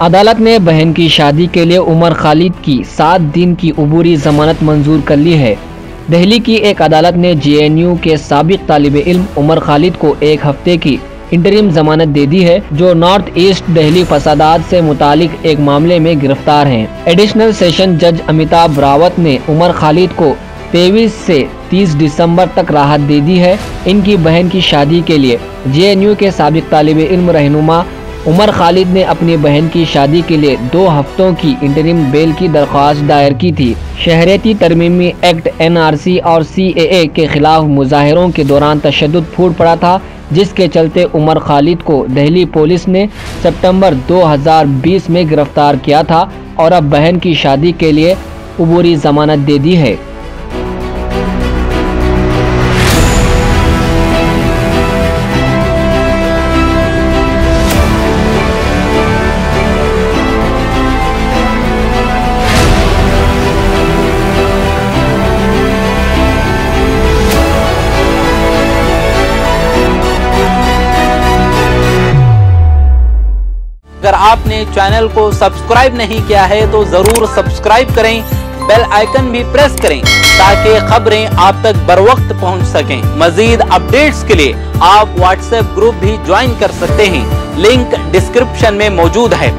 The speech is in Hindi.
अदालत ने बहन की शादी के लिए उमर खालिद की 7 दिन की अबूरी जमानत मंजूर कर ली है। दिल्ली की एक अदालत ने JNU के साबिक तालिबे इल्म उमर खालिद को 1 हफ्ते की इंटरिम जमानत दे दी है, जो नॉर्थ ईस्ट दिल्ली फसादात से मुतालिक एक मामले में गिरफ्तार हैं। एडिशनल सेशन जज अमिताभ रावत ने उमर खालिद को 23 से 30 दिसंबर तक राहत दे दी है। इनकी बहन की शादी के लिए JNU के साबिक तालिबे इल्म रहनुमा उमर खालिद ने अपनी बहन की शादी के लिए 2 हफ्तों की इंटरिम बेल की दरख्वास्त दायर की थी। शहरियती तरमीमी एक्ट NRC और CAA के खिलाफ मुजाहिरों के दौरान तशद्दुद फूट पड़ा था, जिसके चलते उमर खालिद को दिल्ली पुलिस ने सितंबर 2020 में गिरफ्तार किया था और अब बहन की शादी के लिए अबूरी जमानत दे दी है। अगर आपने चैनल को सब्सक्राइब नहीं किया है तो जरूर सब्सक्राइब करें, बेल आइकन भी प्रेस करें ताकि खबरें आप तक बर वक्त पहुंच सकें। मजीद अपडेट्स के लिए आप व्हाट्सएप ग्रुप भी ज्वाइन कर सकते हैं, लिंक डिस्क्रिप्शन में मौजूद है।